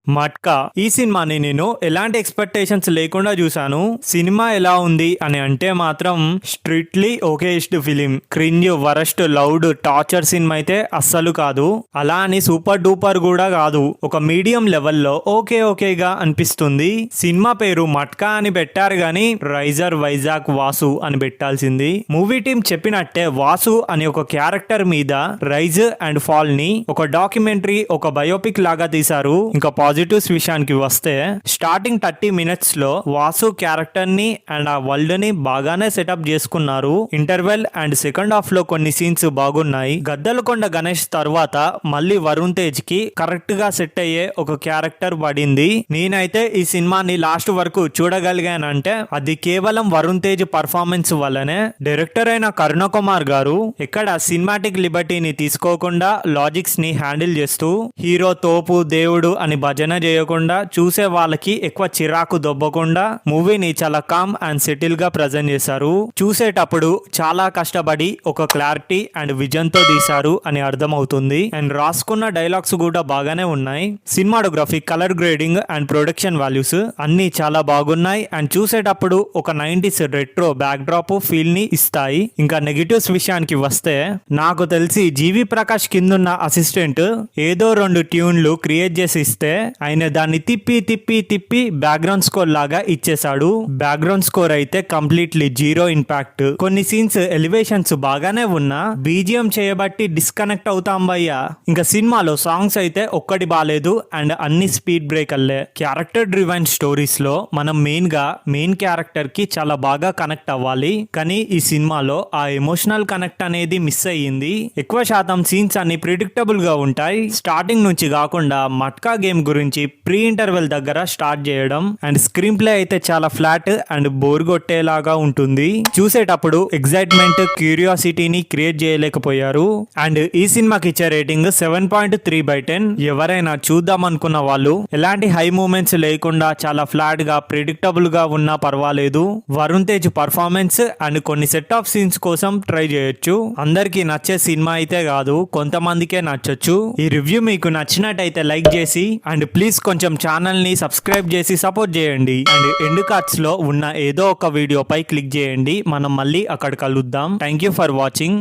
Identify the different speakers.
Speaker 1: మట్కా ఈ సినిమాని నేను ఎలాంటి ఎక్స్పెక్టేషన్స్ లేకుండా చూసాను. సినిమా ఎలా ఉంది అని అంటే మాత్రం strictly okayest film. Cringe, worst, loud, torture సినిమా అయితే అస్సలు కాదు. అలా అని సూపర్ డూపర్ కూడా కాదు. ఒక మీడియం లెవెల్లో ఓకేగా అనిపిస్తుంది. సినిమా పేరు మట్కా అని పెట్టారు గాని రైజర్ వైజాగ్ వాసు అని పెట్టాల్సింది. మూవీ టీం చెప్పినట్టే వాసు అనే ఒక క్యారెక్టర్ మీద రైజ్ అండ్ ఫాల్ ని ఒక డాక్యుమెంటరీ, ఒక బయోపిక్ లాగా తీశారు. ఇంకా పాజిటివ్స్ విషయానికి వస్తే స్టార్టింగ్ 30 minutes లో వాసు క్యారెక్టర్ ని అండ్ ఆ వరల్డ్ ని బాగానే సెటప్ చేసుకున్నారు. ఇంటర్వెల్ అండ్ సెకండ్ హాఫ్ లో కొన్ని సీన్స్ బాగున్నాయి. గద్దలకొండ గణేష్ తర్వాత మళ్ళీ వరుణ్ తేజ్ కి కరెక్ట్ గా సెట్ అయ్యే ఒక క్యారెక్టర్ పడింది. నేనైతే ఈ సినిమాని లాస్ట్ వరకు చూడగలిగానంటే అది కేవలం వరుణ్ తేజ్ పర్ఫార్మెన్స్ వల్లనే. డైరెక్టర్ అయిన కరుణ కుమార్ గారు ఎక్కడ సినిమాటిక్ లిబర్టీని తీసుకోకుండా లాజిక్స్ ని హ్యాండిల్ చేస్తూ హీరో తోపు దేవుడు అని భజన చేయకుండా చూసే వాళ్ళకి ఎక్కువ చిరాకు దొబ్బకుండా మూవీని చాలా కామ్ అండ్ సెటిల్ గా ప్రజెంట్ చేశారు. చూసేటప్పుడు చాలా కష్టపడి ఒక క్లారిటీ అండ్ విజన్ తో తీశారు అని అర్థమవుతుంది. అండ్ రాసుకున్న డైలాగ్స్ కూడా బాగానే ఉన్నాయి. Cinematography, colour grading and production values అన్ని చాలా బాగున్నాయి. అండ్ చూసేటప్పుడు ఒక 90s retro back drop feel ని ఇస్తాయి. ఇంకా నెగిటివ్స్ విషయానికి వస్తే నాకు తెలిసి జీవి ప్రకాష్ కిందున్న అసిస్టెంట్ ఏదో 2 ట్యూన్లు క్రియేట్ చేసి ఇస్తే ఆయన దాన్ని తిప్పి బ్యాక్గ్రౌండ్ స్కోర్ లాగా ఇచ్చేశాడు. బ్యాక్గ్రౌండ్ స్కోర్ అయితే కంప్లీట్లీ జీరో ఇంపాక్ట్. కొన్ని సీన్స్ ఎలివేషన్స్ బాగానే ఉన్నా బీజిఎం చేయబట్టి డిస్కనెక్ట్ అవుతాం భయ్యా. ఇంకా సినిమాలో సాంగ్స్ అయితే ఒక్కటి బాలేదు అండ్ అన్ని స్పీడ్ బ్రేకర్లే. క్యారెక్టర్ డ్రివెన్ స్టోరీస్ లో మనం మెయిన్ క్యారెక్టర్ కి చాలా బాగా కనెక్ట్ అవ్వాలి. కానీ ఈ సినిమాలో ఆ ఎమోషనల్ కనెక్ట్ అనేది మిస్ అయ్యింది. ఎక్కువ శాతం సీన్స్ అన్ని ప్రిడిక్టబుల్ గా ఉంటాయి. స్టార్టింగ్ నుంచి కాకుండా మట్కా గేమ్ గురించి ప్రీ ఇంటర్వెల్ దగ్గర స్టార్ట్ చేయడం అండ్ స్క్రీన్ ప్లే అయితే చాలా ఫ్లాట్ అండ్ బోర్ కొట్టేలాగా ఉంటుంది. చూసేటప్పుడు ఎగ్జైట్మెంట్, క్యూరియాసిటీని క్రియేట్ చేయలేకపోయారు. అండ్ ఈ సినిమాకి ఇచ్చే రేటింగ్ 7.3/10. ఎవరైనా చూద్దాం అనుకున్న వాళ్ళు ఎలాంటి హై మూమెంట్స్ లేకుండా చాలా ఫ్లాట్ గా ప్రిడిక్టబుల్ గా ఉన్నా పర్వాలేదు. వరుణ్ తేజ్ పర్ఫార్మెన్స్ అండ్ కొన్ని సెట్ ఆఫ్ సీన్స్ కోసం ట్రై చేయొచ్చు. అందరికి నచ్చే సినిమా అయితే కాదు, కొంతమందికే నచ్చొచ్చు. ఈ రివ్యూ మీకు నచ్చినట్టయితే లైక్ చేసి అండ్ ప్లీజ్ కొంచెం ఛానల్ ని సబ్స్క్రైబ్ చేసి సపోర్ట్ చేయండి. అండ్ ఎండ్ కార్డ్స్ లో ఉన్న ఏదో ఒక వీడియోపై క్లిక్ చేయండి. మనం మళ్ళీ అక్కడ కలుద్దాం. Thank you for watching.